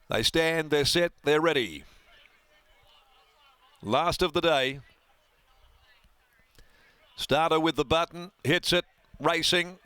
They stand, they're set, they're ready. Last of the day. Starter with the button, hits it, racing.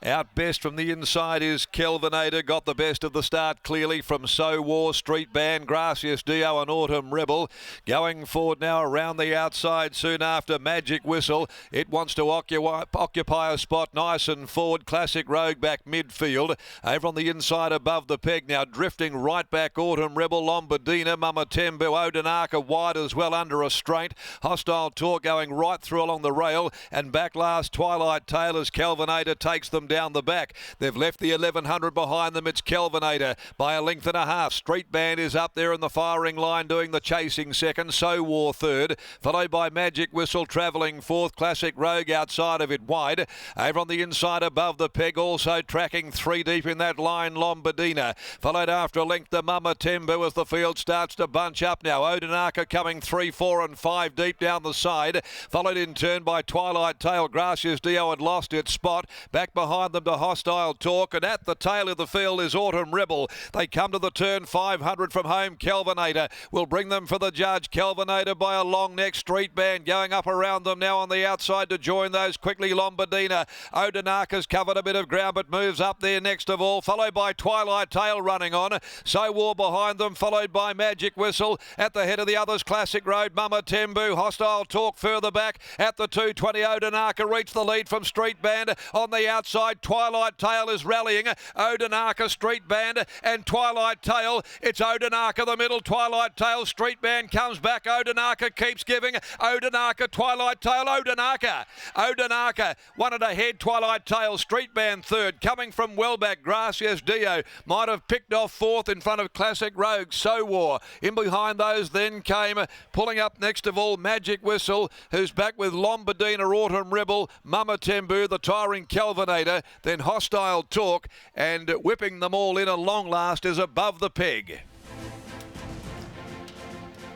Out best from the inside is Kelvinator. Got the best of the start clearly from So War, Street Band, Gracias Dio and Autumn Rebel. Going forward now around the outside soon after Magic Whistle. It wants to occupy a spot nice and forward. Classic Rogue back midfield. Over on the inside above the peg now drifting right back Autumn Rebel, Lombardina, Mama Tembu, ODINAKA wide as well under restraint. Hostile Talk going right through along the rail and back last Twilight Tale as Kelvinator takes them down the back. They've left the 1100 behind them. It's Kelvinator by a length and a half. Street Band is up there in the firing line doing the chasing second. So War third, followed by Magic Whistle travelling fourth. Classic Rogue outside of it wide. Over on the inside above the peg also tracking three deep in that line Lombardina. Followed after a length to Mama Tembu as the field starts to bunch up now. ODINAKA coming 3, 4 and 5 deep down the side. Followed in turn by Twilight Tale. Gracias Dio had lost its spot. Back behind them to Hostile Talk, and at the tail of the field is Autumn Rebel. They come to the turn 500 from home. Kelvinator will bring them for the judge. Kelvinator by a long neck. Street Band going up around them now on the outside to join those quickly. Lombardina. ODINAKA's covered a bit of ground but moves up there next of all, followed by Twilight Tale running on. So War behind them, followed by Magic Whistle. At the head of the others, Classic Road, Mama Tembu. Hostile Talk further back at the 220. ODINAKA reached the lead from Street Band on the outside. Twilight Tale is rallying. ODINAKA, Street Band and Twilight Tale. It's ODINAKA the middle. Twilight Tale, Street Band comes back. ODINAKA keeps giving. ODINAKA, Twilight Tale, ODINAKA. ODINAKA won it ahead. Twilight Tale, Street Band third. Coming from well back, Gracias Dio might have picked off fourth in front of Classic Rogue. So War. In behind those then came pulling up next of all Magic Whistle, who's back with Lombardina, Autumn Rebel, Mama Tembu, the tiring Kelvinator, then Hostile Talk, and whipping them all in a long last is Above the Peg.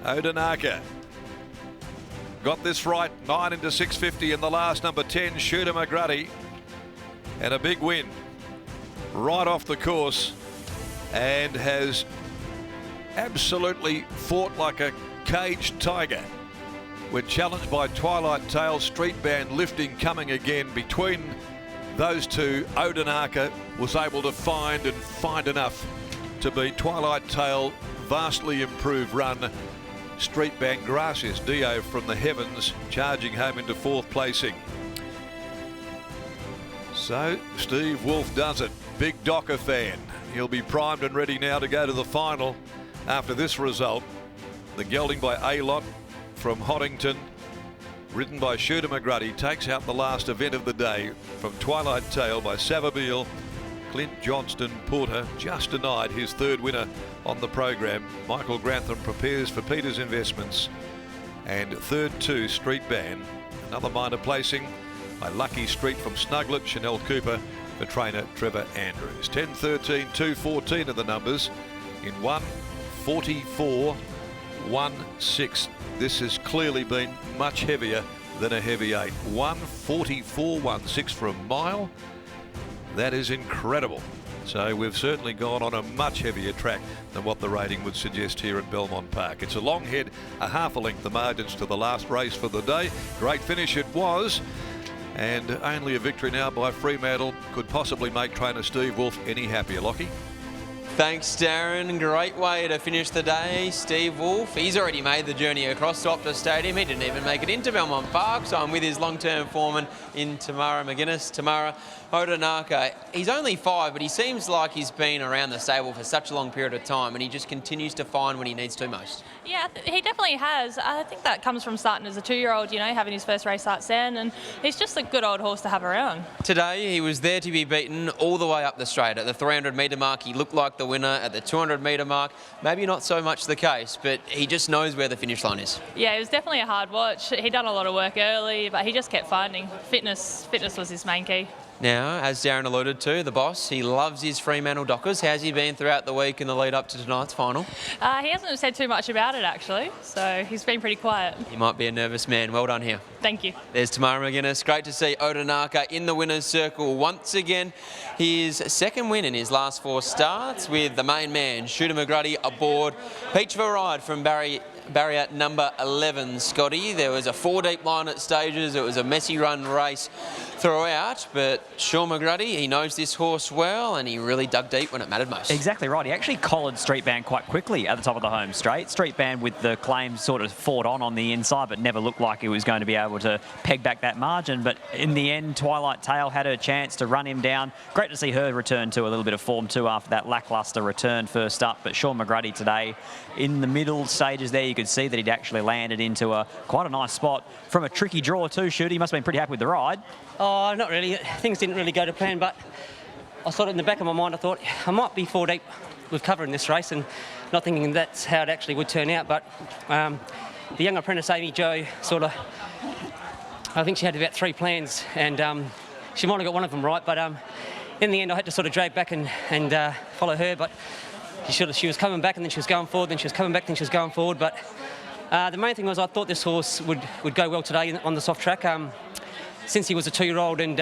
ODINAKA got this right, 9 into 650 in the last, number 10, Shooter McGruddy, and a big win right off the course, and has absolutely fought like a caged tiger. We're challenged by Twilight Tale, Street Band lifting, coming again. Between those two, ODINAKA was able to find enough to beat Twilight Tale. Vastly improved run. Street Band, Gracias Dio from the heavens, charging home into fourth placing. So Steve Wolf does it. Big Docker fan. He'll be primed and ready now to go to the final after this result. The gelding by A-Lot from Hoddington, ridden by Shooter McGruddy, takes out the last event of the day from Twilight Tale by Savabeel. Clint Johnston Porter just denied his third winner on the program. Michael Grantham prepares for Peters Investments. And third two, Street Band. Another minor placing by Lucky Street from Snuglet, Chanel Cooper for trainer Trevor Andrews. 10-13, 2-14 are the numbers in 1:44.16. This has clearly been much heavier than a heavy 8. 1:44.16 for a mile. That is incredible. So we've certainly gone on a much heavier track than what the rating would suggest here at Belmont Park. It's a long head, a half a length the margins to the last race for the day. Great finish it was. And only a victory now by Fremantle could possibly make trainer Steve Wolf any happier. Lockie? Thanks, Darren. Great way to finish the day. Steve Wolf, he's already made the journey across to Optus Stadium. He didn't even make it into Belmont Park, so I'm with his long-term foreman in Tamara McGuinness. Tamara, ODINAKA, he's only 5, but he seems like he's been around the stable for such a long period of time, and he just continues to find when he needs to most. Yeah, he definitely has. I think that comes from starting as a 2-year-old, you know, having his first race start stand, and he's just a good old horse to have around. Today, he was there to be beaten all the way up the straight. At the 300-metre mark, he looked like the winner. At the 200-metre mark, maybe not so much the case, but he just knows where the finish line is. Yeah, it was definitely a hard watch. He'd done a lot of work early, but he just kept finding. Fitness was his main key. Now, as Darren alluded to, the boss, he loves his Fremantle Dockers. How's he been throughout the week in the lead up to tonight's final? He hasn't said too much about it, actually, so he's been pretty quiet. He might be a nervous man. Well done here. Thank you. There's Tamara McGuinness. Great to see ODINAKA in the winner's circle once again. His second win in his last 4 starts, with the main man, Shooter McGruddy, aboard. Peach of a ride from barrier number 11, Scotty. There was a 4-deep line at stages. It was a messy run race throughout, but Sean McGruddy, he knows this horse well, and he really dug deep when it mattered most. Exactly right. He actually collared Street Band quite quickly at the top of the home straight. Street Band with the claims sort of fought on the inside, but never looked like he was going to be able to peg back that margin. But in the end, Twilight Tale had her chance to run him down. Great to see her return to a little bit of form too after that lacklustre return first up. But Sean McGruddy today, in the middle stages there, you could see that he'd actually landed into quite a nice spot from a tricky draw too. Shooter, he must have been pretty happy with the ride. Oh, not really. Things didn't really go to plan, but I thought in the back of my mind, I thought I might be 4 deep with cover in this race, and not thinking that's how it actually would turn out. But the young apprentice, Amy Jo, I think she had about 3 plans, and she might have got one of them right, but in the end I had to sort of drag back and follow her. But she was coming back and then she was going forward, then she was coming back, then she was going forward. But the main thing was I thought this horse would go well today on the soft track. Since he was a 2-year-old, and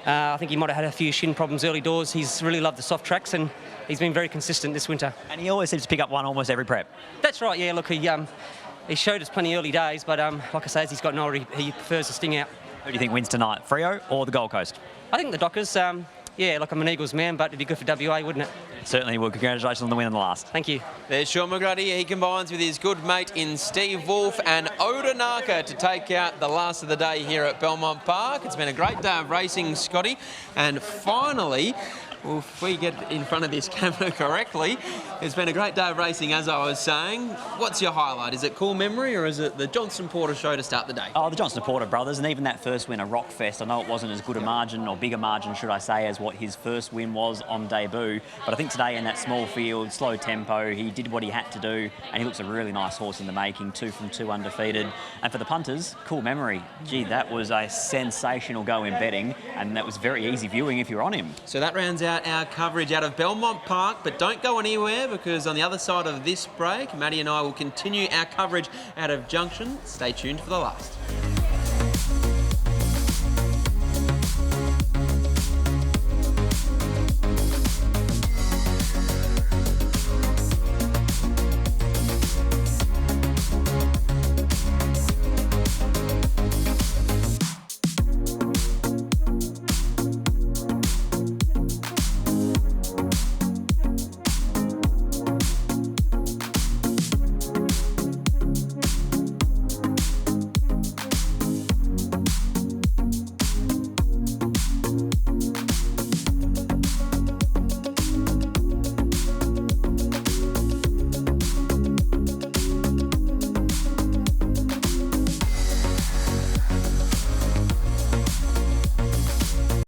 I think he might have had a few shin problems early doors, he's really loved the soft tracks, and he's been very consistent this winter. And he always seems to pick up one almost every prep. That's right, yeah. Look, he showed us plenty early days, but like I say, as he's gotten older, he prefers to sting out. Who do you think wins tonight, Freo or the Gold Coast? I think the Dockers, yeah, look, I'm an Eagles man, but it'd be good for WA, wouldn't it? Certainly would. Congratulations on the win in the last. Thank you. There's Sean McGruddy. He combines with his good mate in Steve Wolf and ODINAKA to take out the last of the day here at Belmont Park. It's been a great day of racing, Scotty. And finally, well, if we get in front of this camera correctly, it's been a great day of racing, as I was saying. What's your highlight? Is it Cool Memory, or is it the Johnston Porter show to start the day? Oh, the Johnston Porter brothers, and even that first win, a Rockfest. I know it wasn't as good a margin, or bigger margin, should I say, as what his first win was on debut. But I think today in that small field, slow tempo, he did what he had to do, and he looks a really nice horse in the making, 2 from 2 undefeated. And for the punters, Cool Memory. Gee, that was a sensational go in betting, and that was very easy viewing if you're on him. So that rounds out our coverage out of Belmont Park, but don't go anywhere, because on the other side of this break, Maddie and I will continue our coverage out of Junction. Stay tuned for the last.